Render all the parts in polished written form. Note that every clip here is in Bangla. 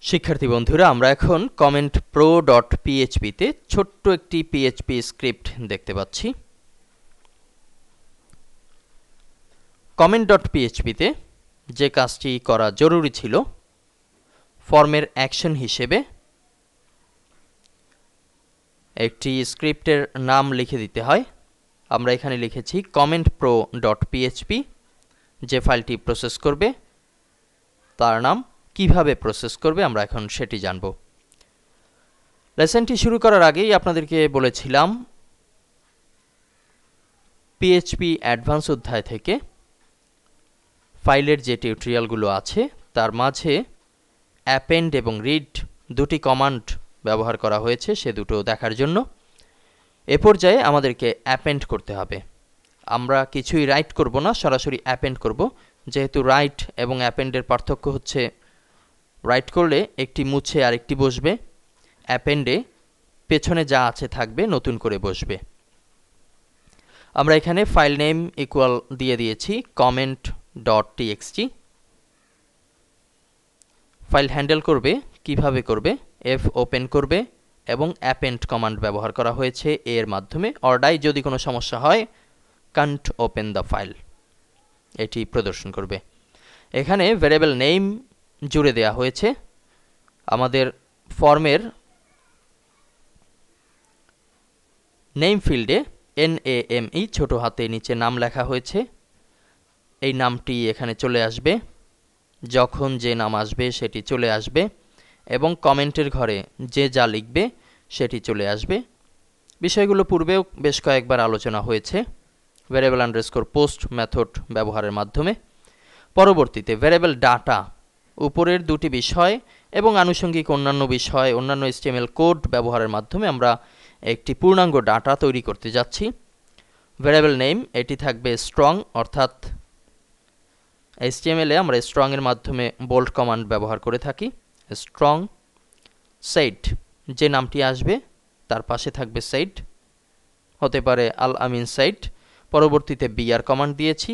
শিক্ষার্থী বন্ধুরা, আমরা এখন কমেন্ট প্রো ডট পিএইচপিতে ছোট্ট একটি পিএইচপি স্ক্রিপ্ট দেখতে পাচ্ছি। কমেন্ট ডট পিএইচপিতে যে কাজটি করা জরুরি ছিল, ফর্মের অ্যাকশন হিসেবে একটি স্ক্রিপ্টের নাম লিখে দিতে হয়। আমরা এখানে লিখেছি কমেন্ট প্রো ডট পিএইচপি। যে ফাইলটি প্রসেস করবে তার নাম, কিভাবে প্রসেস করবে আমরা এখন সেটি জানব। লেসনটি শুরু করার আগেই আপনাদেরকে বলেছিলাম পিএইচপি অ্যাডভান্স অধ্যায় থেকে ফাইলের যে টিউটোরিয়ালগুলো আছে তার মাঝে অ্যাপেন্ড এবং রিড দুটি কমান্ড ব্যবহার করা হয়েছে, সে দুটো দেখার জন্য এ পর্যায়ে আমাদেরকে অ্যাপেন্ড করতে হবে। আমরা কিছুই রাইট করব না, সরাসরি অ্যাপেন্ড করব। যেহেতু রাইট এবং অ্যাপেন্ডের পার্থক্য হচ্ছে রাইট করলে একটি মুছে আরেকটি বসবে, অ্যাপেন্ডে পেছনে যা আছে থাকবে, নতুন করে বসবে। আমরা এখানে ফাইল নেম ইকুয়াল দিয়ে দিয়েছি comment dot TXT. File handle করবে কিভাবে করবে, এফ ওপেন করবে এবং অ্যাপেন্ড কমান্ড ব্যবহার করা হয়েছে এর মাধ্যমে। অর্ডাই যদি কোনো সমস্যা হয়, কান্ট ওপেন দ্য ফাইল এটি প্রদর্শন করবে। এখানে ভ্যারিয়েবল নেম জুড়ে দেওয়া হয়েছে। আমাদের ফর্মের নেম ফিল্ডে NAME ছোট হাতে নিচে নাম লেখা হয়েছে। এই নামটি এখানে চলে আসবে, যখন যে নাম আসবে সেটি চলে আসবে এবং কমেন্টের ঘরে যে যা লিখবে সেটি চলে আসবে। বিষয়গুলো পূর্বেও বেশ কয়েকবার আলোচনা হয়েছে ভ্যারিয়েবল আন্ডারস্কোর পোস্ট মেথড ব্যবহারের মাধ্যমে। পরবর্তীতে ভ্যারিয়েবল ডাটা, উপরের দুটি বিষয় এবং আনুষঙ্গিক অন্যান্য বিষয়, অন্যান্য HTML কোড ব্যবহারের মাধ্যমে আমরা একটি পূর্ণাঙ্গ ডাটা তৈরি করতে যাচ্ছি। ভ্যারিয়েবল নেম এটি থাকবে স্ট্রং, অর্থাৎ HTML-এ আমরা স্ট্রং এর মাধ্যমে বোল্ড কমান্ড ব্যবহার করে থাকি। স্ট্রং সেট, যে নামটি আসবে তার পাশে থাকবে সেট, হতে পারে আল আমিন সাইট। পরবর্তীতে বিআর কমান্ড দিয়েছি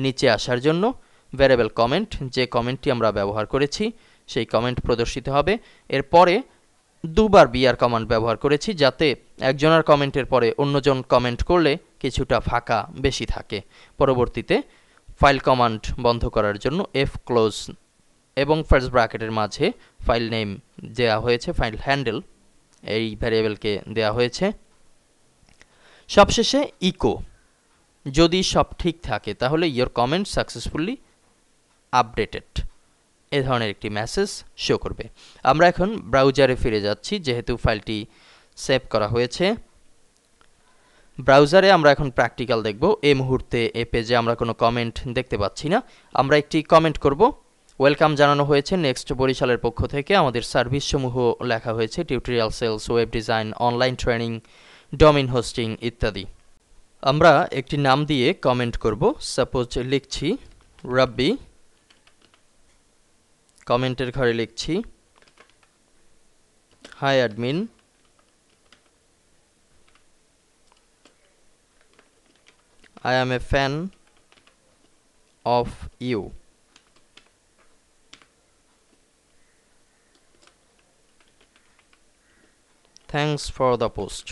নিচে আসার জন্য। ভ্যারিয়েবল কমেন্ট, যে কমেন্টটি আমরা ব্যবহার করেছি সেই কমেন্ট প্রদর্শিত হবে। এরপরে দুবার বিআর কমান্ড ব্যবহার করেছি যাতে একজনের কমেন্টের পরে অন্যজন কমেন্ট করলে কিছুটা ফাঁকা বেশি থাকে। পরবর্তীতে ফাইল কমান্ড বন্ধ করার জন্য এফ ক্লোজ এবং ফার্স্ট ব্র্যাকেটের মাঝে ফাইল নেম দেওয়া হয়েছে, ফাইল হ্যান্ডেল এই ভ্যারিয়েবলকে দেওয়া হয়েছে। সবশেষে ইকো, যদি সব ঠিক থাকে তাহলে ইয়োর কমেন্ট সাকসেসফুলি আপডেটেড এ ধরনের একটি মেসেজ শো করবে। আমরা এখন ব্রাউজারে ফিরে যাচ্ছি, যেহেতু ফাইলটি সেভ করা হয়েছে। ব্রাউজারে আমরা এখন প্র্যাকটিক্যাল দেখব। এই মুহূর্তে এ পেজে আমরা কোনো কমেন্ট দেখতে পাচ্ছি না। আমরা একটি কমেন্ট করব। ওয়েলকাম জানানো হয়েছে নেক্সট বরিশালের পক্ষ থেকে। আমাদের সার্ভিস সমূহ লেখা হয়েছে tutorial sales, web design, online training, domain hosting ইত্যাদি। আমরা একটি নাম দিয়ে কমেন্ট করব। সাপোজ লিখছি রাব্বি, কমেন্টের ঘরে লিখছি hi admin, I am a fan of you. Thanks for the post.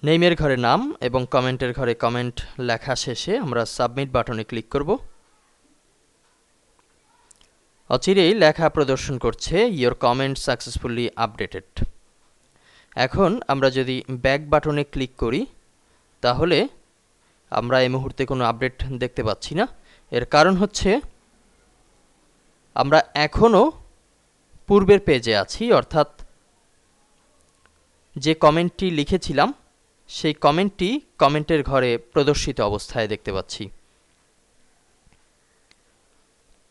নেমের ঘরে নাম এবং কমেন্টের ঘরে কমেন্ট লেখা শেষে আমরা সাবমিট বাটনে ক্লিক করব। অচিরেই লেখা প্রদর্শন করছে ইয়োর কমেন্ট সাকসেসফুলি আপডেটেড। এখন আমরা যদি ব্যাক বাটনে ক্লিক করি তাহলে আমরা এই মুহূর্তে কোনো আপডেট দেখতে পাচ্ছি না। এর কারণ হচ্ছে আমরা এখনও পূর্বের পেজে আছি, অর্থাৎ যে কমেন্টটি লিখেছিলাম সেই কমেন্টটি কমেন্টের ঘরে প্রদর্শিত অবস্থায় দেখতে পাচ্ছি।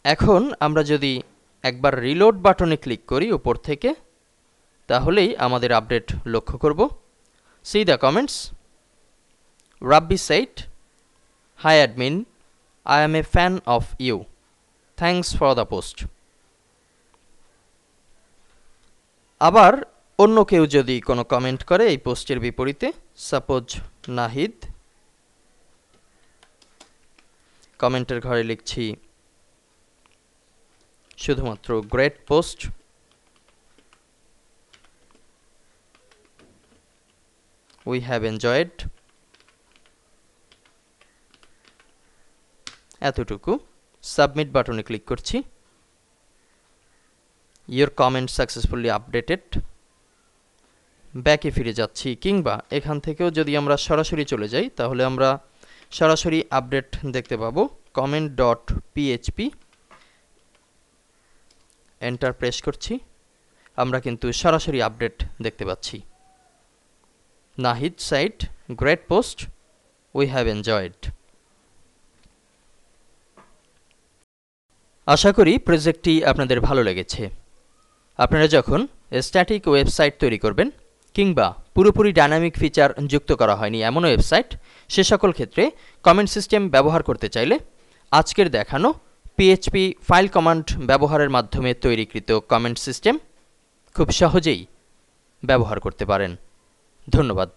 এখন আমরা যদি একবার রিলোড বাটনে ক্লিক করি উপর থেকে, তাহলেই আমাদের আপডেট লক্ষ্য করব। See the comments, Rabbi site, hi admin, I am a fan of you, thanks for the post. আবার অন্য কেউ যদি কোনো কমেন্ট করে এই পোস্টের বিপরীতে, সাপোজ নাহিদ, কমেন্টের ঘরে লিখছি শুধুমাত্র great post. We have enjoyed, এতটুকু। সাবমিট বাটনে ক্লিক করছি। Your comment successfully updated. ব্যাকে ফিরে যাচ্ছি, কিংবা এখান থেকেও যদি আমরা সরাসরি চলে যাই তাহলে আমরা সরাসরি আপডেট দেখতে পাবো। Comment dot PHP, enter press করছি। আমরা কিন্তু সরাসরি আপডেট দেখতে পাচ্ছি। নাহিদ সাইড, great post, we have enjoyed. আশা করি প্রজেক্টটি আপনাদের ভালো লেগেছে। আপনারা যখন স্ট্যাটিক ওয়েবসাইট তৈরি করবেন কিংবা পুরোপুরি ডাইনামিক ফিচার যুক্ত করা হয়নি এমন ওয়েবসাইট, সে সকল ক্ষেত্রে কমেন্ট সিস্টেম ব্যবহার করতে চাইলে আজকের দেখানো পিএইচপি ফাইল কমান্ড ব্যবহারের মাধ্যমে তৈরিকৃত কমেন্ট সিস্টেম খুব সহজেই ব্যবহার করতে পারেন। ধন্যবাদ।